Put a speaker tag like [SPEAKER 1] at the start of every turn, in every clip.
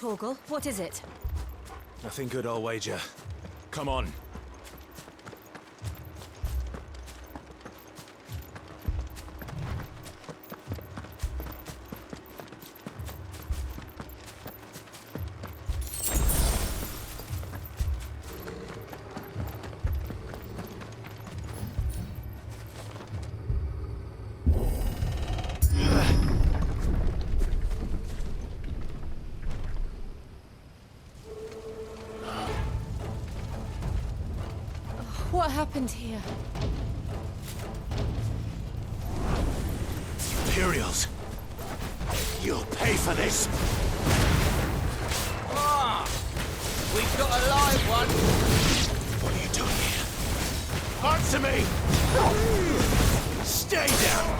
[SPEAKER 1] Torgal, what is it?
[SPEAKER 2] Nothing good, I'll wager. Come on.
[SPEAKER 1] What happened here?
[SPEAKER 2] Imperials! You'll pay for this!
[SPEAKER 3] Ah! We've got a live one!
[SPEAKER 2] What are you doing here? Answer me! Stay down!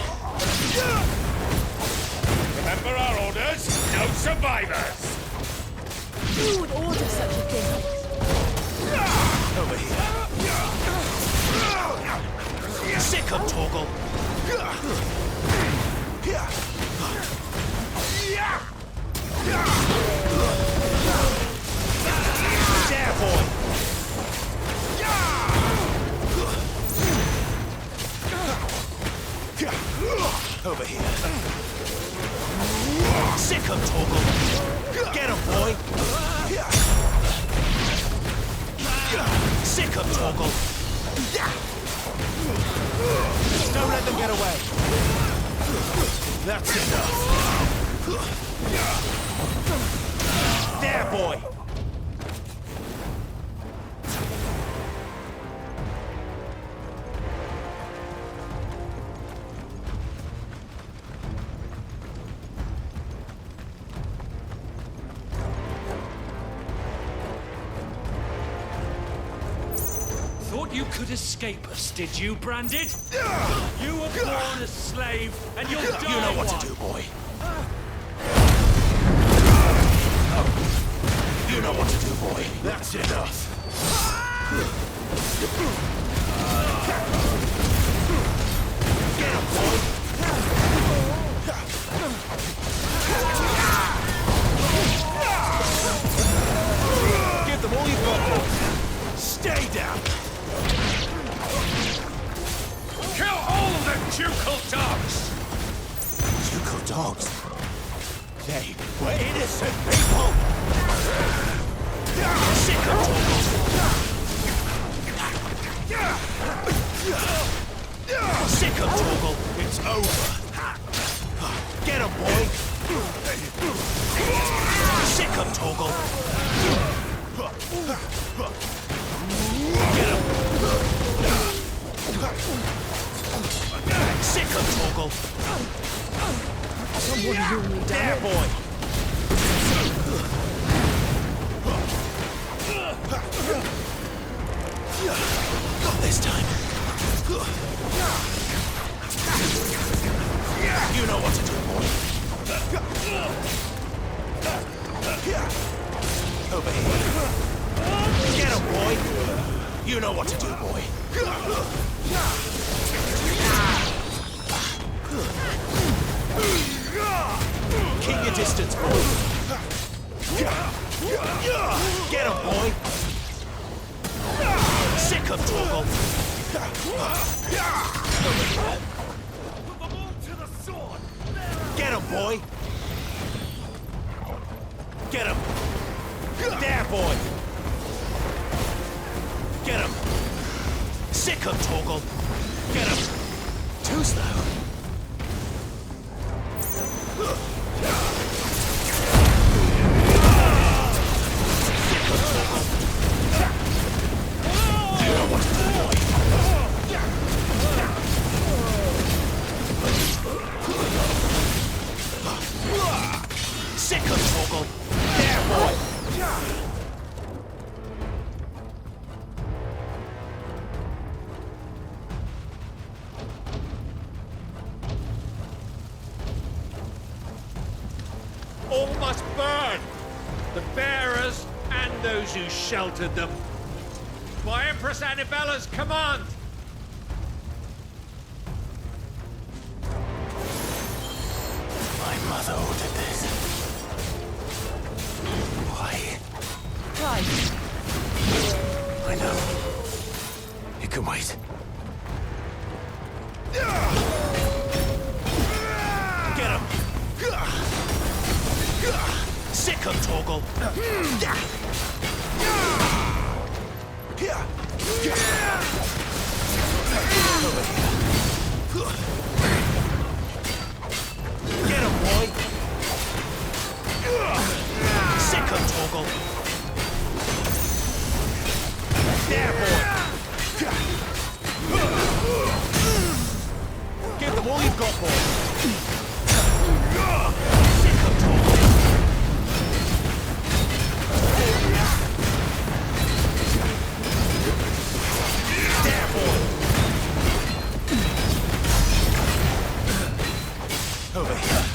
[SPEAKER 4] Remember our orders? No survivors!
[SPEAKER 1] Who would order such a thing?
[SPEAKER 2] Over here. Sick of Torgal! Dare, boy! Over here. Sick of Torgal! Get him, boy! Sick of Torgal! Don't let them get away! That's enough! There, boy!
[SPEAKER 4] Thought you could escape us, did you, Branded? You were born a slave, and you'll die.
[SPEAKER 2] You know what
[SPEAKER 4] one.
[SPEAKER 2] to do, boy. You know what to do, boy. That's enough. Get him, boy. Give them all you've got, boy. Stay down.
[SPEAKER 4] Kill all the ducal dogs!
[SPEAKER 2] Ducal dogs? They were innocent people! Sick of Torgal! Sick of Torgal! It's over! Get him, boy! Sick of Torgal! Get him! Sick of Torgal!
[SPEAKER 1] Someone rule me
[SPEAKER 2] There,
[SPEAKER 1] down.
[SPEAKER 2] boy! Not this time. You know what to do, boy. Over here. Get him, boy. You know what to do, boy. Keep your distance, boy. Get him, boy. Sick of Torgal. Get him, boy. Get him. There, boy. Get him. Sick of Torgal. Get him. Too slow. You know what to do, boy. Sick of Torgal. There, boy.
[SPEAKER 4] All must burn! The bearers and those who sheltered them. By Empress Annibella's command!
[SPEAKER 2] My mother ordered this.
[SPEAKER 1] alive.
[SPEAKER 2] I know. You can wait. Get him! Sick him, Torgal! Get him, boy! Sick him, Torgal! There, boy! Give them all you've got, boy! Sick him, Torgal! There, boy! Over here.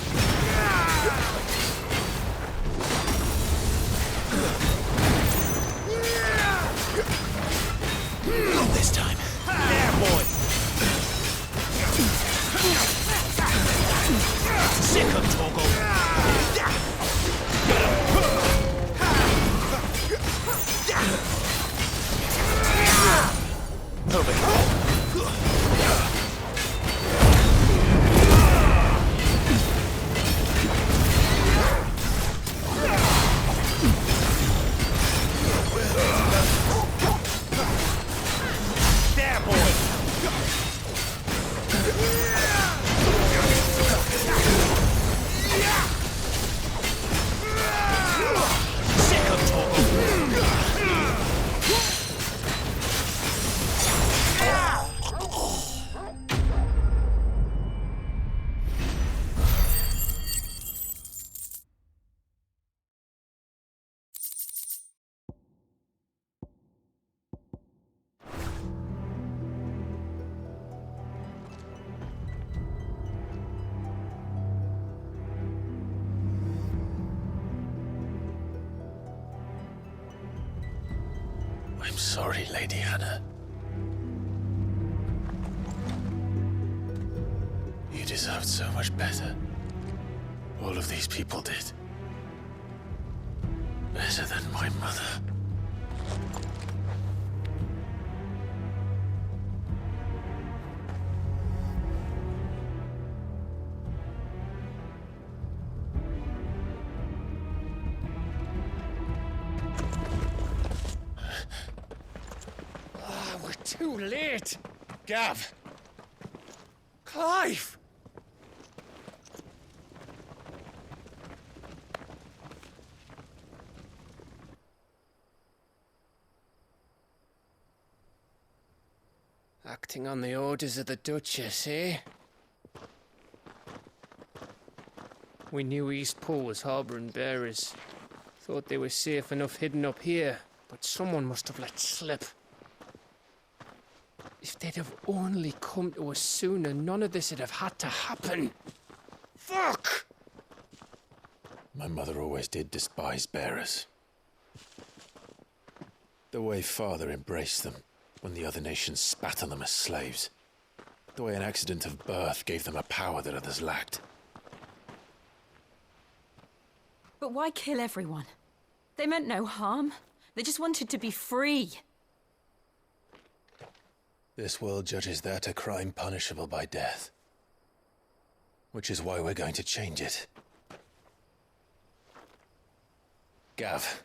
[SPEAKER 2] Not this time. There, boy! Sick him, Torgal! Over here. There, boy! Sick of Torgal! I'm sorry, Lady Hannah. You deserved so much better. All of these people did. Better than my mother.
[SPEAKER 4] We're too late. Gav. Clive.
[SPEAKER 3] Acting on the orders of the Duchess, eh? We knew Eastpool was harbouring bearers. Thought they were safe enough hidden up here, but someone must have let slip. If they'd have only come to us sooner, none of this would have had to happen. Fuck!
[SPEAKER 2] My mother always did despise bearers. The way Father embraced them when the other nations spat on them as slaves. The way an accident of birth gave them a power that others lacked.
[SPEAKER 1] But why kill everyone? They meant no harm. They just wanted to be free.
[SPEAKER 2] This world judges that a crime punishable by death. Which is why we're going to change it. Gav,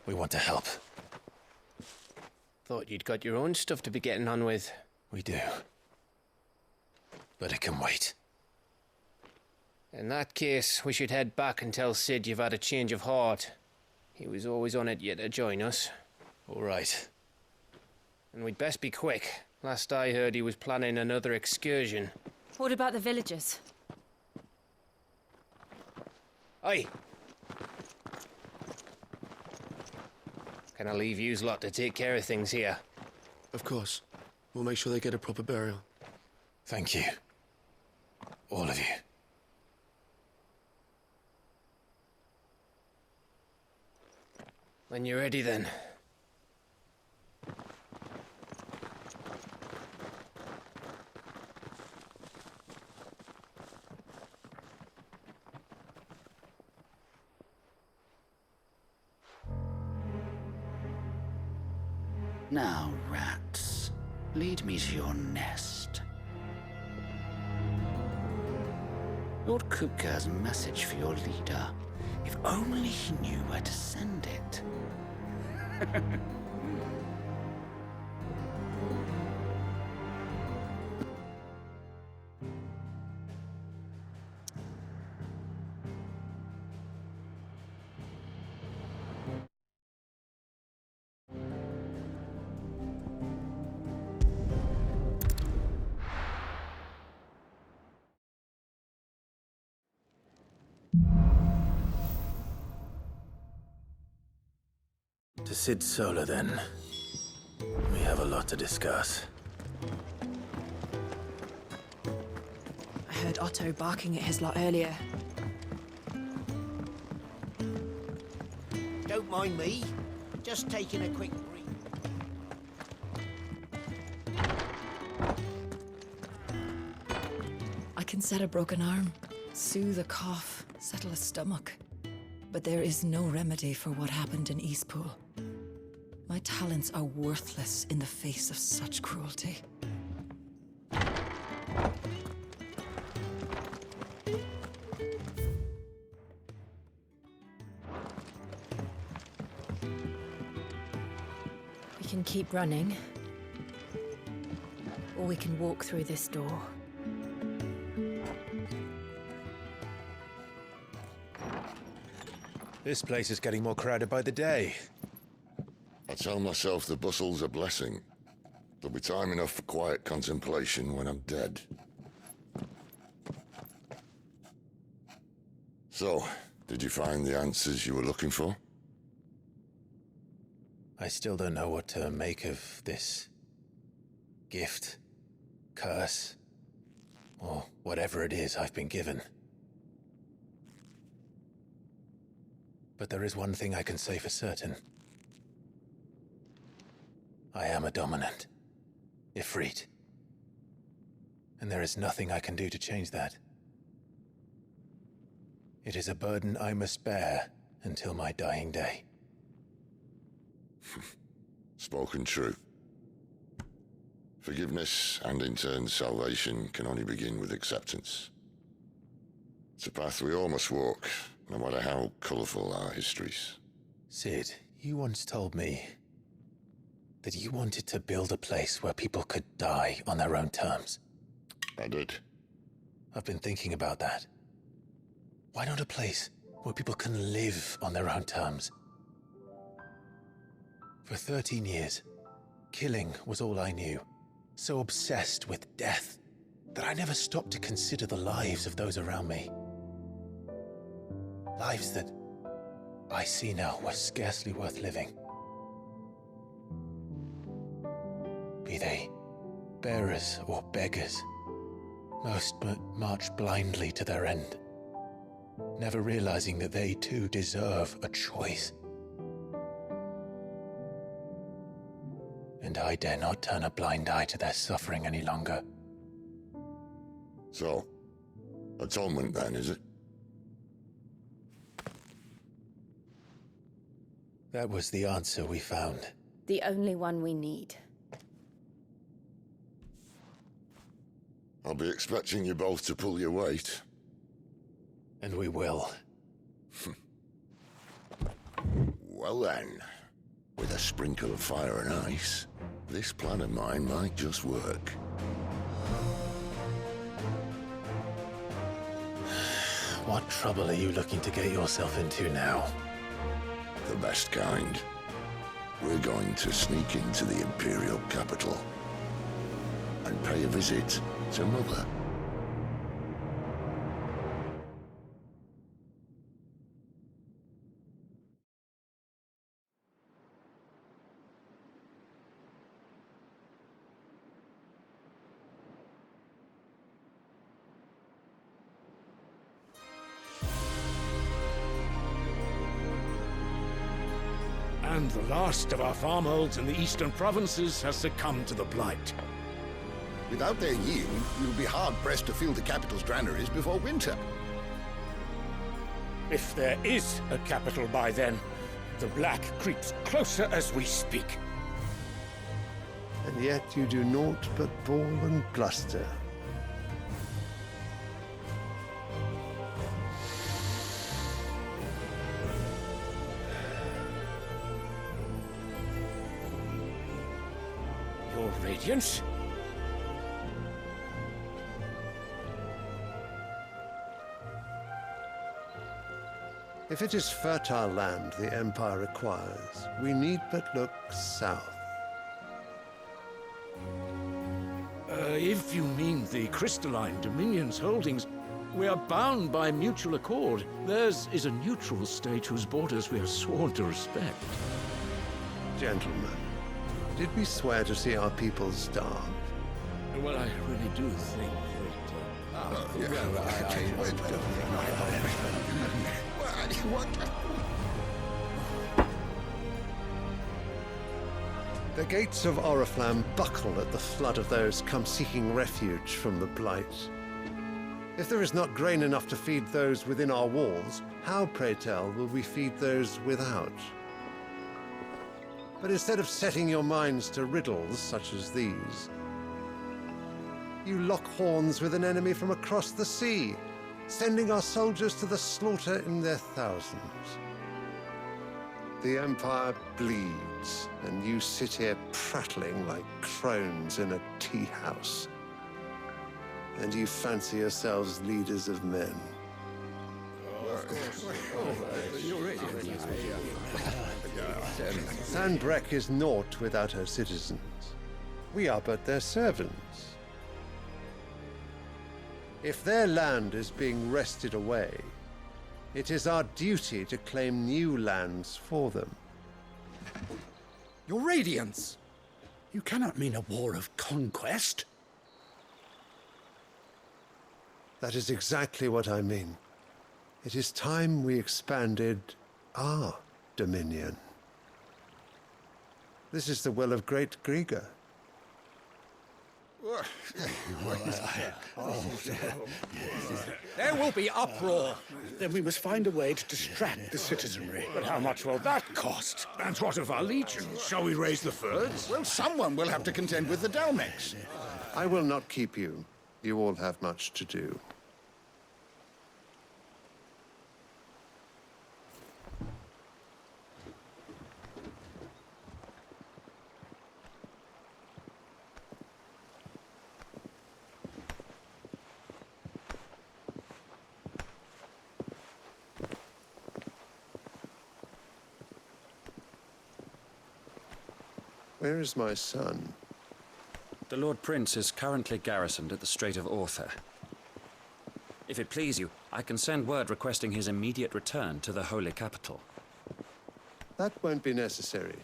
[SPEAKER 2] we want to help.
[SPEAKER 3] Thought you'd got your own stuff to be getting on with.
[SPEAKER 2] We do. But it can wait.
[SPEAKER 3] In that case, we should head back and tell Sid you've had a change of heart. He was always on it yet to join us.
[SPEAKER 2] All right.
[SPEAKER 3] And we'd best be quick. Last I heard, he was planning another excursion.
[SPEAKER 1] What about the villagers?
[SPEAKER 3] Aye. Can I leave yous lot to take care of things here?
[SPEAKER 5] Of course. We'll make sure they get a proper burial.
[SPEAKER 2] Thank you. All of you.
[SPEAKER 3] When you're ready, then.
[SPEAKER 6] Now, rats, lead me to your nest. Lord Kupka has a message for your leader. If only he knew where to send it.
[SPEAKER 2] To Sid Solar, then. We have a lot to discuss.
[SPEAKER 1] I heard Otto barking at his lot earlier.
[SPEAKER 7] Don't mind me. Just taking a quick breathe.
[SPEAKER 1] I can set a broken arm, soothe a cough, settle a stomach. But there is no remedy for what happened in Eastpool. My talents are worthless in the face of such cruelty. We can keep running, or we can walk through this door.
[SPEAKER 2] This place is getting more crowded by the day.
[SPEAKER 8] I tell myself the bustle's a blessing. There'll be time enough for quiet contemplation when I'm dead. So, did you find the answers you were looking for?
[SPEAKER 2] I still don't know what to make of this gift, curse, or whatever it is I've been given. But there is one thing I can say for certain. I am a dominant, Ifrit. And there is nothing I can do to change that. It is a burden I must bear until my dying day.
[SPEAKER 8] Spoken true. Forgiveness and in turn salvation can only begin with acceptance. It's a path we all must walk, no matter how colourful our histories.
[SPEAKER 2] Sid, you once told me that you wanted to build a place where people could die on their own terms.
[SPEAKER 8] I did.
[SPEAKER 2] I've been thinking about that. Why not a place where people can live on their own terms? For 13 years, killing was all I knew. So obsessed with death that I never stopped to consider the lives of those around me. Lives that I see now were scarcely worth living. Be they bearers or beggars, most march blindly to their end, never realizing that they too deserve a choice. And I dare not turn a blind eye to their suffering any longer.
[SPEAKER 8] So, atonement then, is it?
[SPEAKER 2] That was the answer we found.
[SPEAKER 9] The only one we need.
[SPEAKER 8] I'll be expecting you both to pull your weight.
[SPEAKER 2] And we will.
[SPEAKER 8] Well then, with a sprinkle of fire and ice, this plan of mine might just work.
[SPEAKER 2] What trouble are you looking to get yourself into now?
[SPEAKER 8] The best kind. We're going to sneak into the Imperial capital and pay a visit to Mother.
[SPEAKER 4] And the last of our farmholds in the eastern provinces has succumbed to the blight.
[SPEAKER 10] Without their yield, you'll be hard-pressed to fill the capital's granaries before winter.
[SPEAKER 4] If there is a capital by then, the black creeps closer as we speak.
[SPEAKER 11] yet you do naught but bawl and bluster.
[SPEAKER 6] Your Radiance?
[SPEAKER 11] If it is fertile land the Empire requires, we need but look south.
[SPEAKER 12] If you mean the crystalline Dominion's holdings, we are bound by mutual accord. Theirs is a neutral state whose borders we have sworn to respect.
[SPEAKER 11] Gentlemen, did we swear to see our people starve?
[SPEAKER 12] Well, I really do think
[SPEAKER 11] The gates of Oriflamme buckle at the flood of those come seeking refuge from the Blight. If there is not grain enough to feed those within our walls, how, pray tell, will we feed those without? But instead of setting your minds to riddles such as these, you lock horns with an enemy from across the sea, sending our soldiers to the slaughter in their thousands. The Empire bleeds, and you sit here prattling like crones in a tea house. And you fancy yourselves leaders of men. Sandbreck is naught without her citizens. We are but their servants. If their land is being wrested away, it is our duty to claim new lands for them.
[SPEAKER 6] Your Radiance! You cannot mean a war of conquest.
[SPEAKER 11] That is exactly what I mean. It is time we expanded our dominion. This is the will of great Grieger.
[SPEAKER 6] There will be uproar. Then we must find a way to distract the citizenry. But how much will that cost?
[SPEAKER 12] And what of our legions? Shall we raise the Fyrds?
[SPEAKER 10] Well, someone will have to contend with the Dalmex.
[SPEAKER 11] I will not keep you. You all have much to do. Where is my son?
[SPEAKER 13] The Lord Prince is currently garrisoned at the Strait of Orther. If it please you, I can send word requesting his immediate return to the Holy Capital.
[SPEAKER 11] That won't be necessary.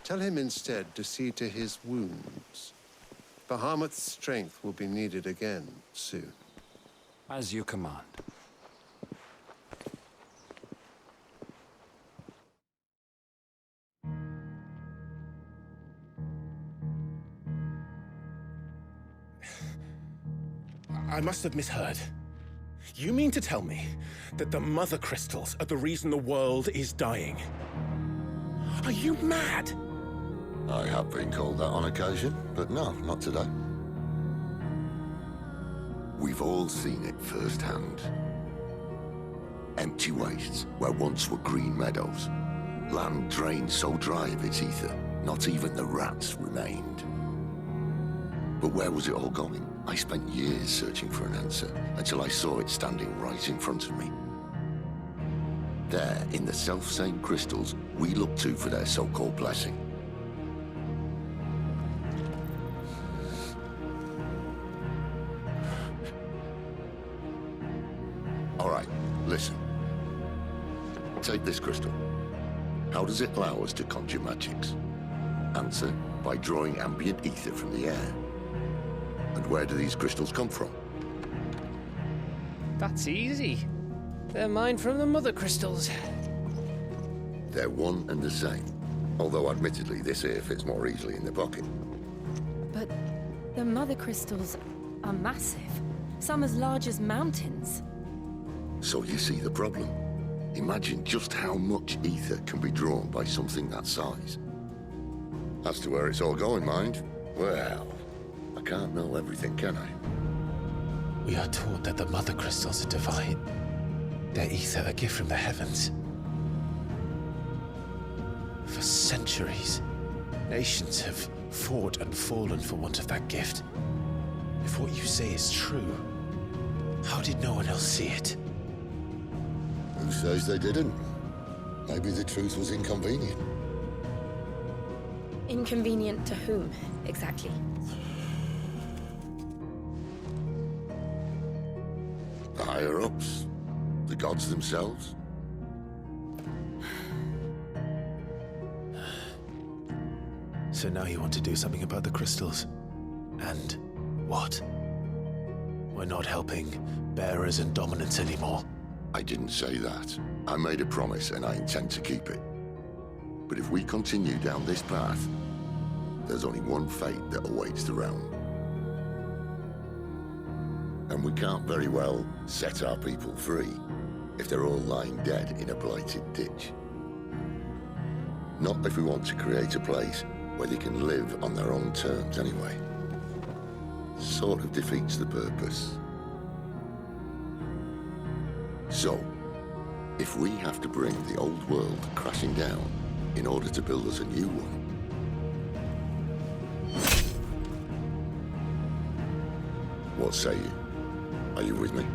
[SPEAKER 11] Tell him instead to see to his wounds. Bahamut's strength will be needed again soon.
[SPEAKER 13] As you command.
[SPEAKER 14] I must have misheard. You mean to tell me that the Mother Crystals are the reason the world is dying? Are you mad?
[SPEAKER 8] I have been called that on occasion, but no, not today. We've all seen it firsthand. Empty wastes where once were green meadows. Land drained so dry of its ether, not even the rats remained. But where was it all going? I spent years searching for an answer, until I saw it standing right in front of me. There, in the self-same crystals we look to for their so-called blessing. All right, listen. Take this crystal. How does it allow us to conjure magics? Answer, by drawing ambient ether from the air. And where do these crystals come from?
[SPEAKER 3] That's easy. They're mine from the Mother Crystals.
[SPEAKER 8] They're one and the same. Although admittedly this here fits more easily in the pocket.
[SPEAKER 9] But the Mother Crystals are massive. Some as large as mountains.
[SPEAKER 8] So you see the problem. Imagine just how much ether can be drawn by something that size. As to where it's all going, mind, Well, I can't know everything, can I?
[SPEAKER 2] We are taught that the mother crystals are divine. Their ether a gift from the heavens. For centuries, nations have fought and fallen for want of that gift. If what you say is true, how did no one else see it?
[SPEAKER 8] Who says they didn't? Maybe the truth was inconvenient.
[SPEAKER 9] Inconvenient to whom, exactly?
[SPEAKER 8] The higher-ups? The gods themselves?
[SPEAKER 2] So now you want to do something about the crystals? And what? We're not helping bearers and dominants anymore.
[SPEAKER 8] I didn't say that. I made a promise and I intend to keep it. But if we continue down this path, there's only one fate that awaits the realm. And we can't very well set our people free if they're all lying dead in a blighted ditch. Not if we want to create a place where they can live on their own terms anyway. Sort of defeats the purpose. So, if we have to bring the old world crashing down in order to build us a new one, what say you? Are you with me?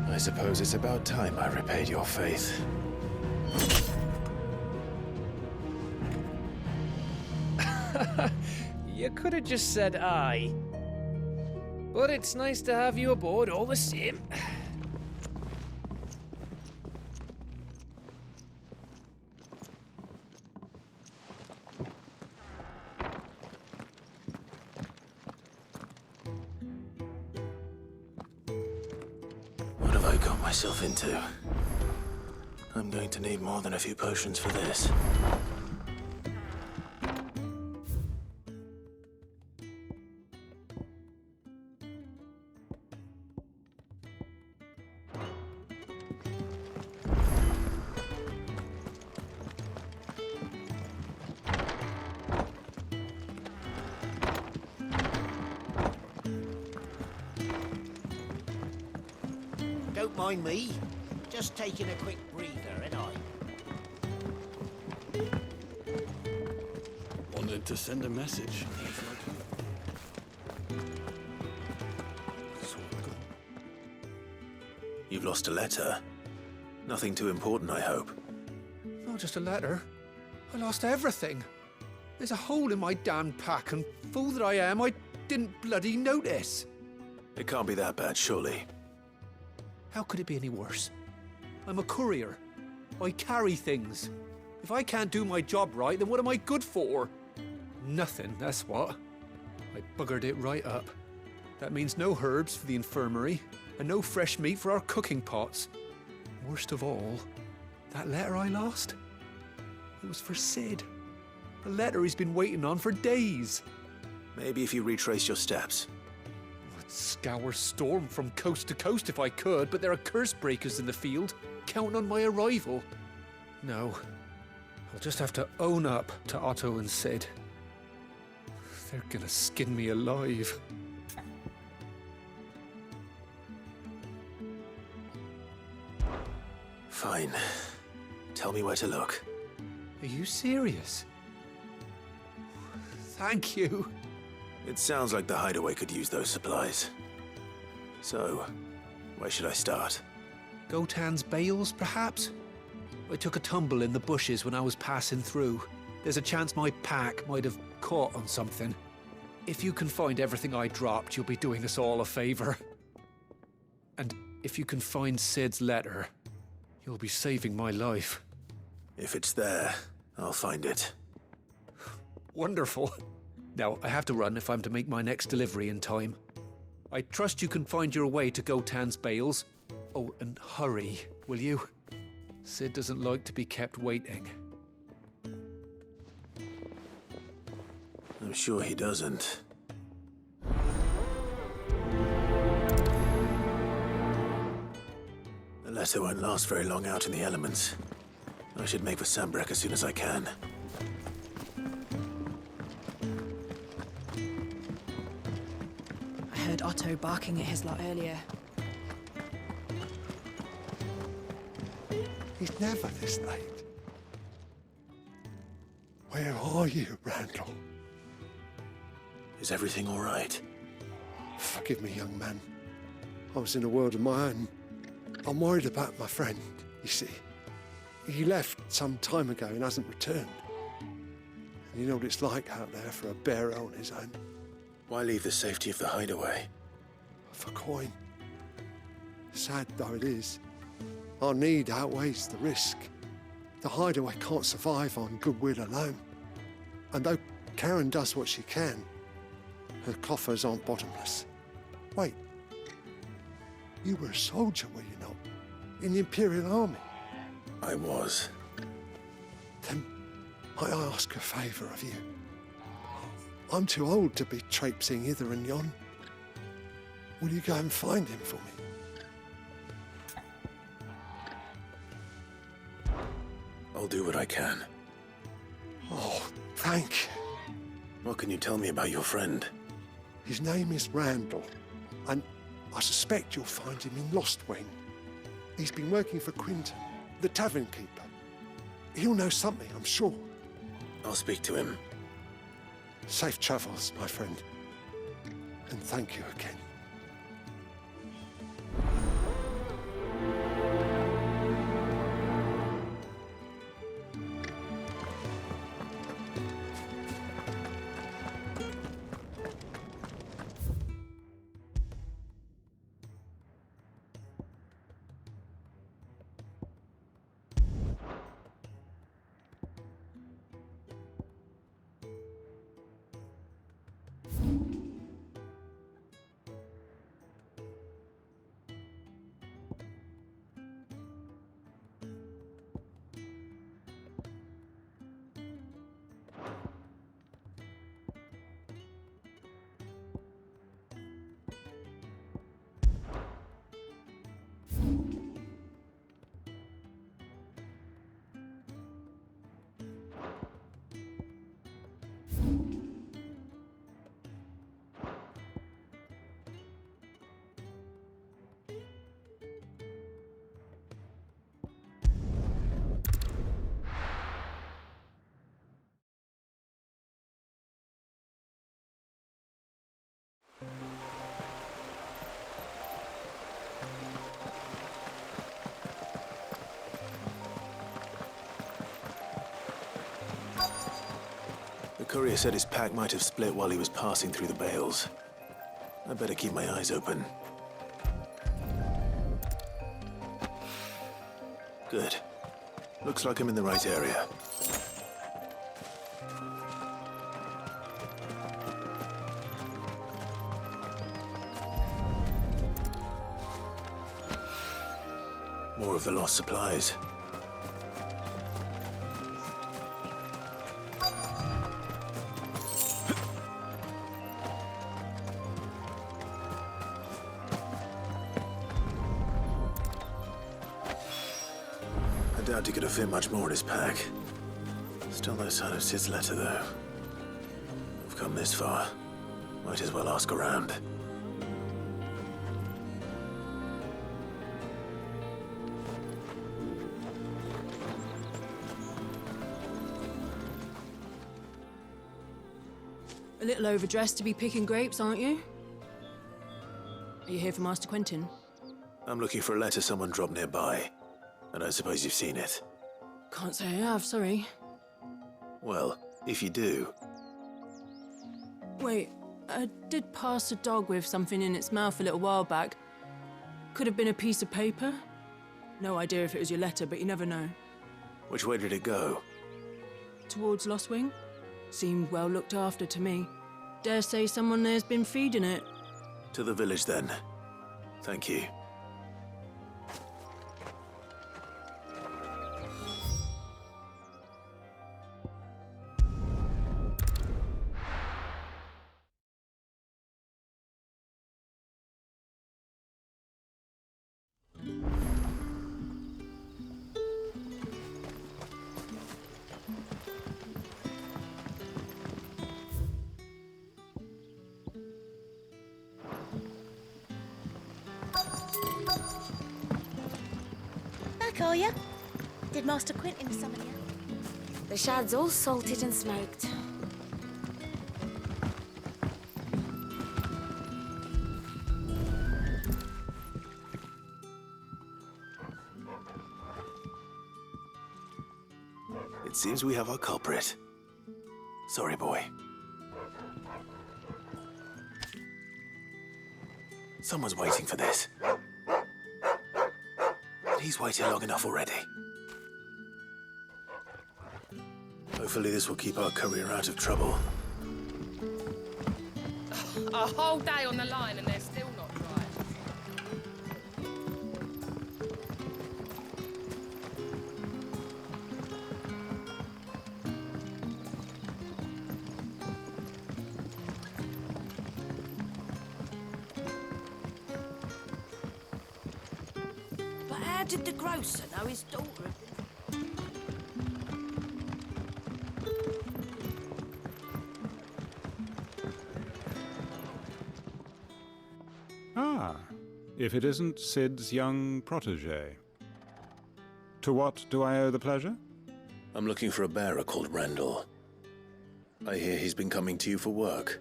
[SPEAKER 2] I suppose it's about time I repaid your faith.
[SPEAKER 3] You could have just said aye. But it's nice to have you aboard all the same.
[SPEAKER 2] What have I got myself into? I'm going to need more than a few potions for this.
[SPEAKER 7] Don't mind me. Just taking a quick breather, ain't I?
[SPEAKER 5] Wanted to send a message.
[SPEAKER 2] You've lost a letter. Nothing too important, I hope.
[SPEAKER 15] Not just a letter. I lost everything. There's a hole in my damn pack, and fool that I am, I didn't bloody notice.
[SPEAKER 2] It can't be that bad, surely.
[SPEAKER 15] How could it be any worse? I'm a courier. I carry things. If I can't do my job right, then what am I good for? Nothing, that's what. I buggered it right up. That means no herbs for the infirmary, and no fresh meat for our cooking pots. Worst of all, that letter I lost? It was for Sid. A letter he's been waiting on for days.
[SPEAKER 2] Maybe if you retrace your steps.
[SPEAKER 15] I'd scour Storm from coast to coast if I could, but there are curse breakers in the field, counting on my arrival. No, I'll just have to own up to Otto and Sid. They're gonna skin me alive.
[SPEAKER 2] Fine. Tell me where to look.
[SPEAKER 15] Are you serious? Thank you.
[SPEAKER 2] It sounds like the hideaway could use those supplies. So, where should I start?
[SPEAKER 15] Gotan's bales, perhaps? I took a tumble in the bushes when I was passing through. There's a chance my pack might have caught on something. If you can find everything I dropped, you'll be doing us all a favor. And if you can find Sid's letter, you'll be saving my life.
[SPEAKER 2] If it's there, I'll find it.
[SPEAKER 15] Wonderful. Now, I have to run if I'm to make my next delivery in time. I trust you can find your way to Gotan's bales. Oh, and hurry, will you? Sid doesn't like to be kept waiting.
[SPEAKER 2] I'm sure he doesn't. Unless they won't last very long out in the elements. I should make for Sambrek as soon as I can.
[SPEAKER 9] I heard Otto barking at his lot earlier.
[SPEAKER 11] He's never this late. Where are you, Randall?
[SPEAKER 2] Is everything all right?
[SPEAKER 11] Forgive me, young man. I was in a world of my own. I'm worried about my friend, you see. He left some time ago and hasn't returned. And you know what it's like out there for a bearer on his own.
[SPEAKER 2] Why leave the safety of the hideaway?
[SPEAKER 11] For coin. Sad though it is, our need outweighs the risk. The hideaway can't survive on goodwill alone. And though Karen does what she can, her coffers aren't bottomless. Wait, you were a soldier, were you not? In the Imperial Army?
[SPEAKER 2] I was.
[SPEAKER 11] Then might I ask a favour of you? I'm too old to be traipsing hither and yon. Will you go and find him for me?
[SPEAKER 2] I'll do what I can.
[SPEAKER 11] Oh, thank you.
[SPEAKER 2] What can you tell me about your friend?
[SPEAKER 11] His name is Randall, and I suspect you'll find him in Lost Wing. He's been working for Quinton, the tavern keeper. He'll know something, I'm sure.
[SPEAKER 2] I'll speak to him.
[SPEAKER 11] Safe travels, my friend. And thank you again.
[SPEAKER 2] The courier said his pack might have split while he was passing through the bales. I better keep my eyes open. Good. Looks like I'm in the right area. More of the lost supplies. I doubt he could have fit much more in his pack. Still no sign of Sid's letter, though. We've come this far. Might as well ask around.
[SPEAKER 9] A little overdressed to be picking grapes, aren't you? Are you here for Master Quentin?
[SPEAKER 2] I'm looking for a letter someone dropped nearby. And I suppose you've seen it.
[SPEAKER 9] Can't say I have, sorry.
[SPEAKER 2] Well, if you do...
[SPEAKER 9] Wait, I did pass a dog with something in its mouth a little while back. Could have been a piece of paper. No idea if it was your letter, but you never know.
[SPEAKER 2] Which way did it go?
[SPEAKER 9] Towards Lost Wing? Seemed well looked after to me. Dare say someone there's been feeding it.
[SPEAKER 2] To the village, then. Thank you.
[SPEAKER 16] back, are you? Did Master Quentin summon you?
[SPEAKER 17] The shad's all salted and smoked.
[SPEAKER 18] It seems we have our culprit. Sorry, boy. Someone's waiting for this. He's waited long enough already. Hopefully this will keep our courier out of trouble.
[SPEAKER 19] A whole day on the line and they're still not dry.
[SPEAKER 20] But how did the grocer know his daughter had been...
[SPEAKER 21] Ah, if it isn't Sid's young protege. To what do I owe the pleasure?
[SPEAKER 18] I'm looking for a bearer called Randall. I hear he's been coming to you for work.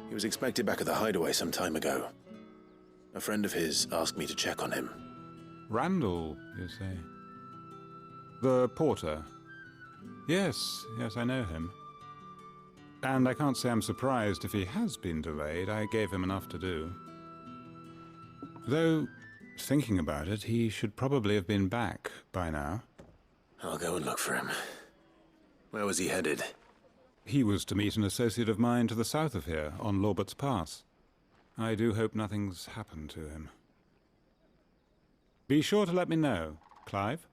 [SPEAKER 18] He was expected back at the hideaway some time ago. A friend of his asked me to check on him.
[SPEAKER 21] Randall, you say? The porter? Yes, I know him. And I can't say I'm surprised if he has been delayed. I gave him enough to do. Though, thinking about it, he should probably have been back by now.
[SPEAKER 18] I'll go and look for him. Where was he headed?
[SPEAKER 21] He was to meet an associate of mine to the south of here, on Lorbert's Pass. I do hope nothing's happened to him. Be sure to let me know, Clive.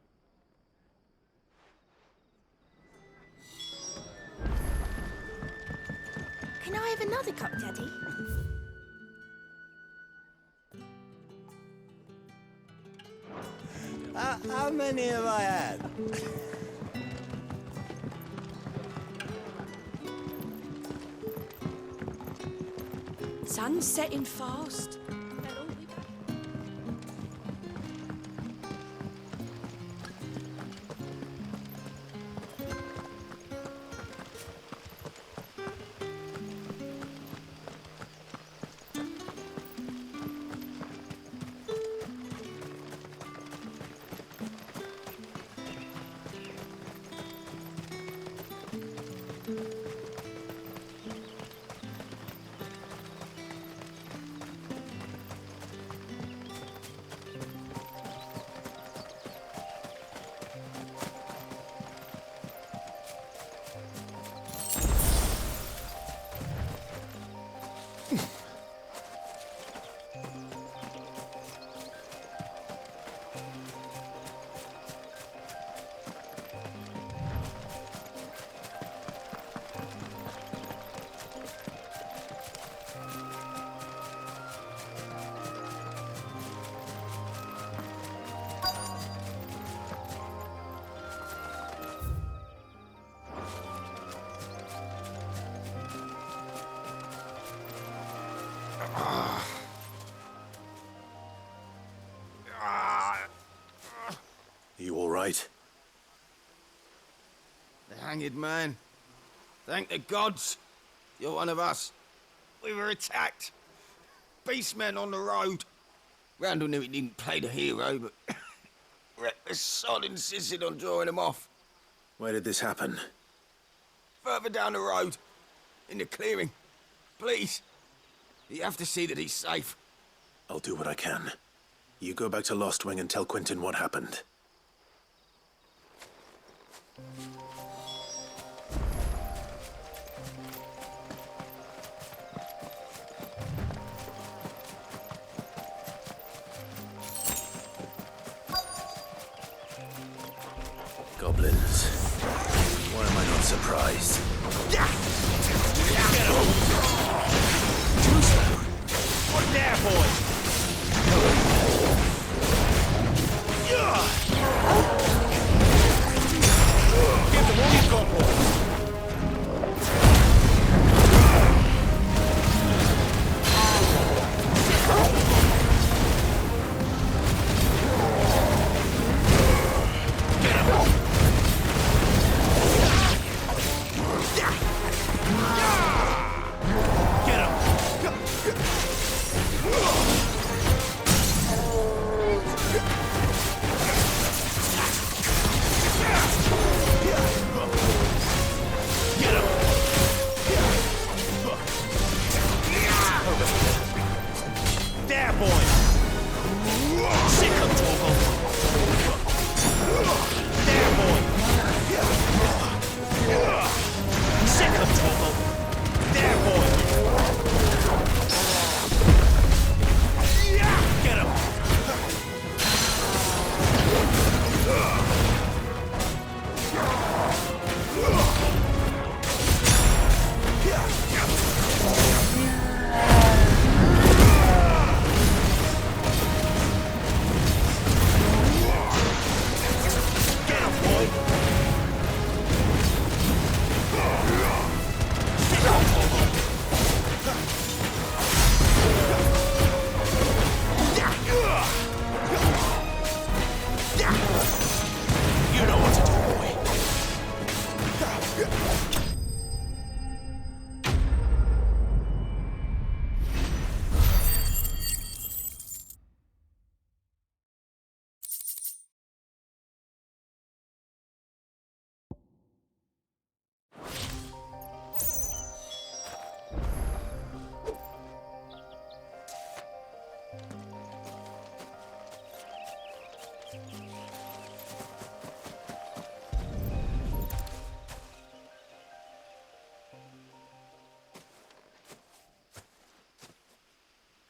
[SPEAKER 16] Can I have another cup, Daddy?
[SPEAKER 7] How many have I had?
[SPEAKER 20] Sun's setting fast.
[SPEAKER 18] You all right?
[SPEAKER 7] The hanged man. Thank the gods. You're one of us. We were attacked. Beastmen on the road. Randall knew he didn't play the hero, but reckless sod insisted on drawing him off.
[SPEAKER 18] Where did this happen?
[SPEAKER 7] Further down the road. In the clearing. Please. You have to see that he's safe.
[SPEAKER 18] I'll do what I can. You go back to Lost Wing and tell Quentin what happened. Goblins. Why am I not surprised?
[SPEAKER 4] Too slow. What there, boy? Give them all you've got, boy.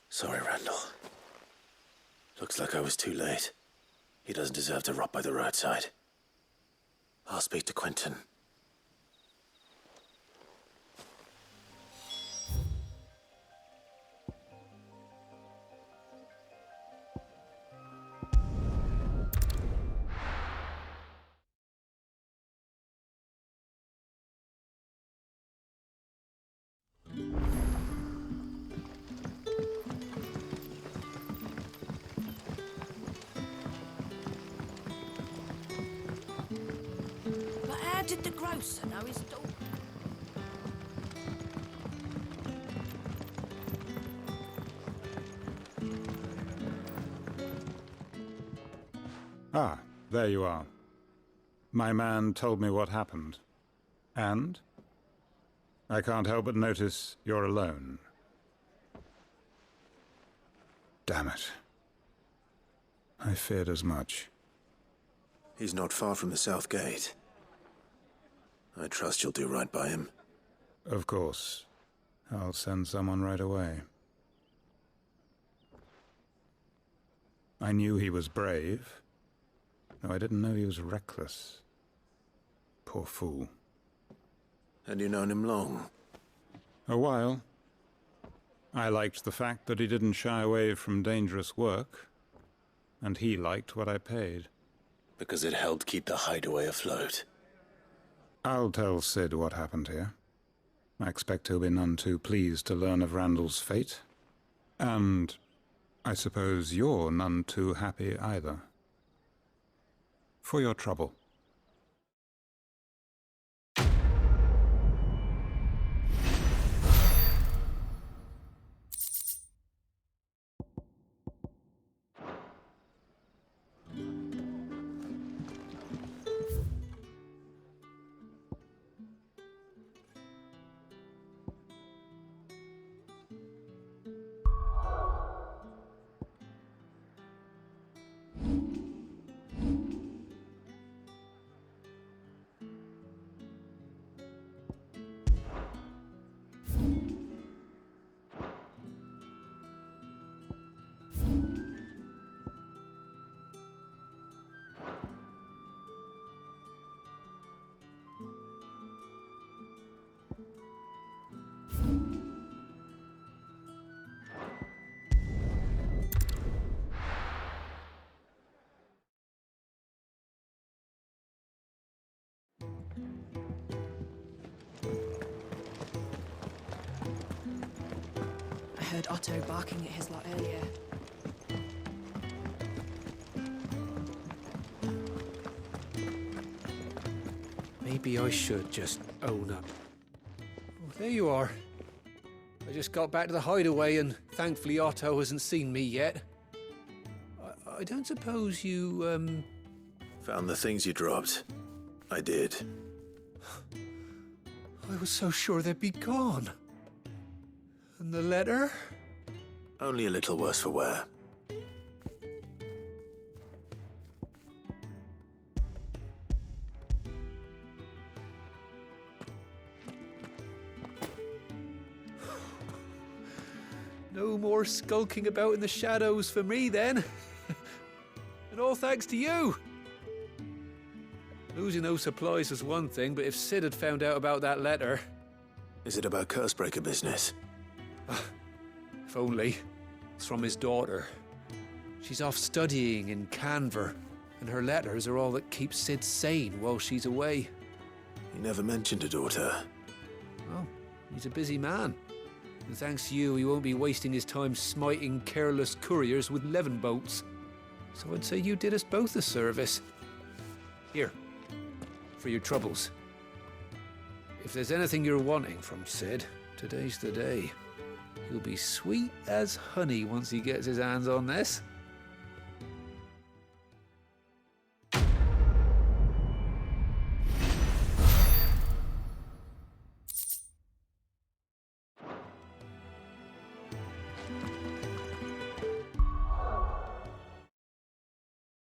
[SPEAKER 18] Sorry, Randall. Looks like I was too late. He doesn't deserve to rot by the roadside. I'll speak to Quentin.
[SPEAKER 20] But how did the grocer know his daughter?
[SPEAKER 21] Ah, there you are. My man told me what happened. And? I can't help but notice you're alone. Damn it. I feared as much.
[SPEAKER 18] He's not far from the south gate. I trust you'll do right by him.
[SPEAKER 21] Of course. I'll send someone right away. I knew he was brave, though I didn't know he was reckless. Poor fool.
[SPEAKER 18] Had you known him long?
[SPEAKER 21] A while. I liked the fact that he didn't shy away from dangerous work, and he liked what I paid.
[SPEAKER 18] Because it helped keep the hideaway afloat.
[SPEAKER 21] I'll tell Sid what happened here. I expect he'll be none too pleased to learn of Randall's fate. And I suppose you're none too happy either. For your trouble.
[SPEAKER 1] I heard Otto barking at his lot earlier.
[SPEAKER 15] Maybe I should just own up. Oh, there you are. I just got back to the hideaway and thankfully Otto hasn't seen me yet. I don't suppose you,
[SPEAKER 18] Found the things you dropped. I did.
[SPEAKER 15] I was so sure they'd be gone. And the letter?
[SPEAKER 18] Only a little worse for wear.
[SPEAKER 15] No more skulking about in the shadows for me then. And all thanks to you. Losing those supplies was one thing, but if Sid had found out about that letter...
[SPEAKER 18] Is it about Cursebreaker business?
[SPEAKER 15] If only. It's from his daughter. She's off studying in Canver, and her letters are all that keeps Sid sane while she's away.
[SPEAKER 18] He never mentioned a daughter.
[SPEAKER 15] Well, he's a busy man. And thanks to you, he won't be wasting his time smiting careless couriers with levin boats. So I'd say you did us both a service. Here, for your troubles. If there's anything you're wanting from Sid, today's the day. He'll be sweet as honey once he gets his hands on this.